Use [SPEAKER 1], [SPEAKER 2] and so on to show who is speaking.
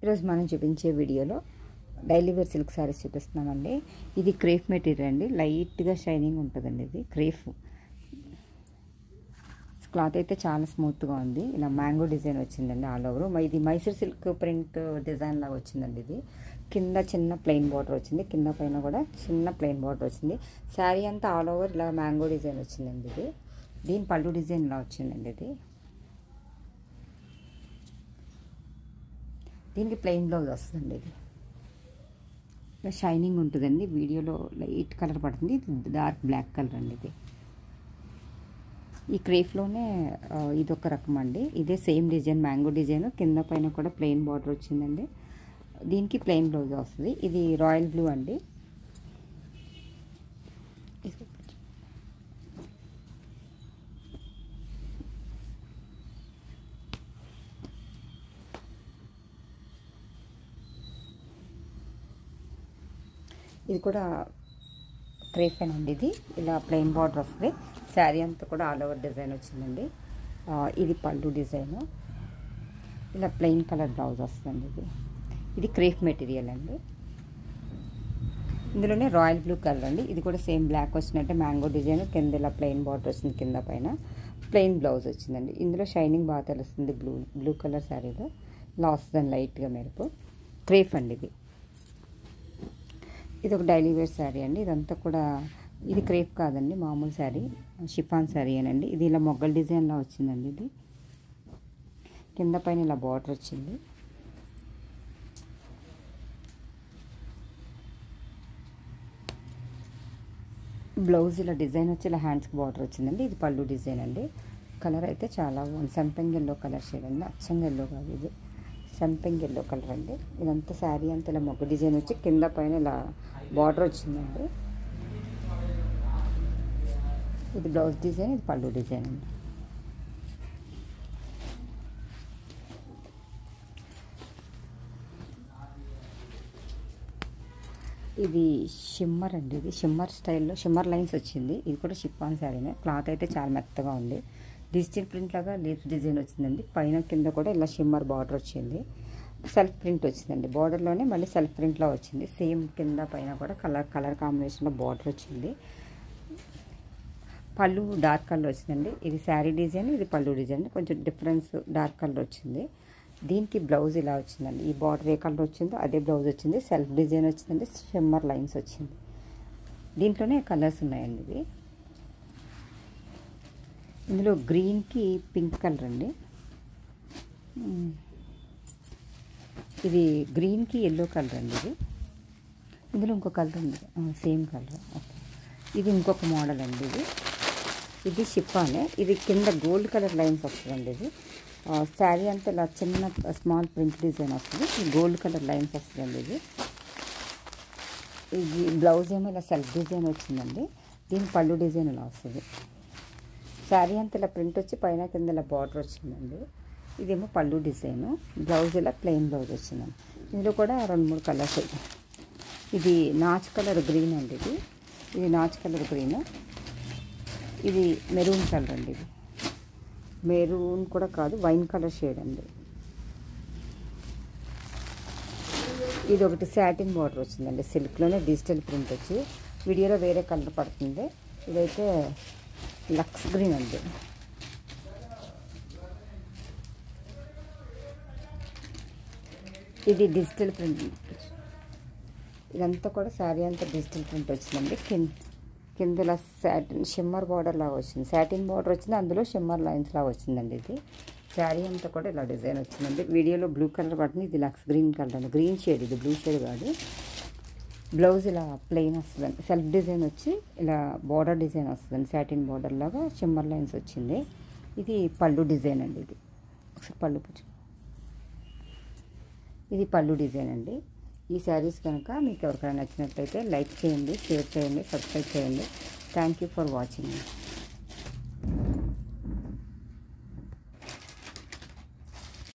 [SPEAKER 1] ఈరోజు మనం చూపించే వీడియోలో డైలీ వేర్ సిల్క్ సారీస్ చూపిస్తున్నామండి. ఇది క్రేప్ మెటీరియల్ అండి, లైట్గా షైనింగ్ ఉంటుందండి. ఇది క్రేప్ క్లాత్ అయితే చాలా స్మూత్గా ఉంది. ఇలా మ్యాంగో డిజైన్ వచ్చిందండి ఆల్ ఓవర్. ఇది మైసూర్ సిల్క్ ప్రింట్ డిజైన్ లాగా వచ్చిందండి. ఇది కింద చిన్న ప్లెయిన్ బార్డర్ వచ్చింది, కింద పైన కూడా చిన్న ప్లెయిన్ బార్డర్ వచ్చింది. శారీ అంతా ఆల్ ఓవర్ ఇలా మ్యాంగో డిజైన్ వచ్చిందండి. ఇది దీని పళ్ళు డిజైన్ ఇలా వచ్చిందండి. ఇది దీనికి ప్లెయిన్ బ్లౌజ్ వస్తుందండి. ఇది షైనింగ్ ఉంటుందండి. వీడియోలో లైట్ కలర్ పడుతుంది, ఇది డార్క్ బ్లాక్ కలర్ అండి. ఇది ఈ క్రేప్లోనే ఇదొక రకం అండి. ఇదే సేమ్ డిజైన్, మ్యాంగో డిజైన్, కింద పైన కూడా ప్లెయిన్ బార్డర్ వచ్చిందండి. దీనికి ప్లెయిన్ బ్లౌజ్ వస్తుంది. ఇది రాయల్ బ్లూ అండి. ఇది కూడా క్రేప్ అండి. ఇది ఇలా ప్లెయిన్ బార్డర్ వస్తుంది. శారీ అంతా కూడా ఆల్ ఓవర్ డిజైన్ వచ్చిందండి. ఇది పళ్ళు డిజైను, ఇలా ప్లెయిన్ కలర్ బ్లౌజ్ వస్తుంది. ఇది క్రేప్ మెటీరియల్ అండి. ఇందులోనే రాయల్ బ్లూ కలర్ అండి. ఇది కూడా సేమ్ బ్లాక్ వచ్చినట్టే మ్యాంగో డిజైన్, కింద ఇలా ప్లెయిన్ బార్డర్ వస్తుంది, కింద పైన ప్లెయిన్ బ్లౌజ్ వచ్చిందండి. ఇందులో షైనింగ్ బాగా తెలుస్తుంది. బ్లూ కలర్ శారీలో ఇలా వస్తుందండి, లైట్గా మెరుపు. క్రేప్ అండి. ఇది ఒక డైలీ వేర్ శారీ అండి. ఇదంతా కూడా ఇది క్రేప్ కాదండి, మామూలు శారీ, షిఫాన్ శారీ అనండి. ఇది ఇలా మొగ్గల డిజైన్లో వచ్చిందండి. ఇది కింద పైన ఇలా బార్డర్ వచ్చింది. బ్లౌజ్ ఇలా డిజైన్ వచ్చి ఇలా హ్యాండ్స్కి బార్డర్ వచ్చిందండి. ఇది పళ్ళు డిజైన్ అండి. కలర్ అయితే చాలా బాగుంది. సంపెంగ్ ఎల్లో కలర్ షేడ్ అండి, అచ్చంగా ఎల్లో కాదు, ఇది సంపెంగ్ ఎల్లో కలర్ అండి. ఇదంతా శారీ అంతా ఇలా మొగ్గ డిజైన్ వచ్చి కింద పైన ఇలా బార్డర్ వచ్చిందండి. ఇది బ్లౌజ్ డిజైన్, ఇది పళ్ళు డిజైన్ అండి. ఇది షిమ్మర్ అండి. ఇది షిమ్మర్ స్టైల్లో షిమ్మర్ లైన్స్ వచ్చింది. ఇది కూడా షిఫాన్ శారీనే. క్లాత్ అయితే చాలా మెత్తగా ఉంది. డిజిటల్ ప్రింట్ లాగా లీఫ్ డిజైన్ వచ్చిందండి. పైన కింద కూడా ఇలా షిమ్మర్ బార్డర్ వచ్చింది. సెల్ఫ్ ప్రింట్ వచ్చిందండి. బార్డర్లోనే మళ్ళీ సెల్ఫ్ ప్రింట్లో వచ్చింది. సేమ్ కింద పైన కూడా కలర్ కాంబినేషన్లో బార్డర్ వచ్చింది. పళ్ళు డార్క్ కలర్ వచ్చిందండి. ఇది శారీ డిజైన్, ఇది పళ్ళు డిజైన్, కొంచెం డిఫరెన్స్ డార్క్ కలర్ వచ్చింది. దీనికి బ్లౌజ్ ఇలా వచ్చిందండి. ఈ బార్డర్ ఏ కలర్ వచ్చిందో అదే బ్లౌజ్ వచ్చింది. సెల్ఫ్ డిజైన్ వచ్చిందండి, షిమ్మర్ లైన్స్ వచ్చింది. దీంట్లోనే కలర్స్ ఉన్నాయండి. ఇవి ఇందులో గ్రీన్కి పింక్ కలర్ అండి. ఇది గ్రీన్కి ఎల్లో కలర్ అండి. ఇది ఇందులో ఇంకో కలర్ ఉంది, సేమ్ కలర్. ఓకే, ఇది ఇంకొక మోడల్ అండి. ఇది షిఫానే. ఇది కింద గోల్డ్ కలర్ లైన్స్ వస్తుందండి. ఇది శారీ అంతా ఇలా చిన్న స్మాల్ ప్రింట్ డిజైన్ వస్తుంది, గోల్డ్ కలర్ లైన్స్ వస్తుందండి. ఇది బ్లౌజ్ ఏమో ఇలా సెల్ఫ్ డిజైన్ వచ్చిందండి. దీని పళ్ళు డిజైన్ ఇలా వస్తుంది. శారీ అంతా ఇలా ప్రింట్ వచ్చి పైన కింద ఇలా బార్డర్ వచ్చిందండి. ఇదేమో పళ్ళు డిజైను, బ్లౌజ్ ఇలా ప్లెయిన్ బ్లౌజ్ వచ్చిందండి. ఇందులో కూడా 2-3 కలర్స్. ఇది నాచ్ కలర్ గ్రీన్ అండి. ఇది నాచ్ కలర్ గ్రీన్. ఇది మెరూన్ కలర్ అండి. ఇది మెరూన్ కూడా కాదు, వైన్ కలర్ షేడ్ అండి. ఇది ఒకటి సాటిన్ బార్డర్ వచ్చిందండి. సిల్క్లోనే డిజిటల్ ప్రింట్ వచ్చి, వీడియోలో వేరే కలర్ పడుతుంది. ఇదైతే లక్స్ గ్రీన్ అండి. ఇది డిజిటల్ ప్రింట్. ఇదంతా కూడా శారీ అంతా డిజిటల్ ప్రింట్ వచ్చిందండి. కింద ఇలా సాటిన్ షిమ్మర్ బార్డర్ లాగా వచ్చింది. సాటిన్ బార్డర్ వచ్చింది, అందులో షిమ్మర్ లైన్స్ లాగా వచ్చిందండి. ఇది శారీ అంతా కూడా ఇలా డిజైన్ వచ్చిందండి. వీడియోలో బ్లూ కలర్ పడుతుంది, ఇది లక్స్ గ్రీన్ కలర్ అండి. గ్రీన్ షేడ్, ఇది బ్లూ షేడ్ కాదు. బ్లౌజ్ ఇలా ప్లెయిన్ వస్తుందండి. సెల్ఫ్ డిజైన్ వచ్చి ఇలా బార్డర్ డిజైన్ వస్తుందండి. సాటిన్ బార్డర్ లాగా షిమ్మర్ లైన్స్ వచ్చింది. ఇది పళ్ళు డిజైన్ అండి. ఇది ఒకసారి పళ్ళు పుచ్చు. ఇది పళ్ళు డిజైన్ అండి. ఈ శారీస్ కనుక మీకు ఎవరికైనా నచ్చినట్లయితే లైక్ చేయండి, షేర్ చేయండి, సబ్స్క్రైబ్ చేయండి. Thank you for watching.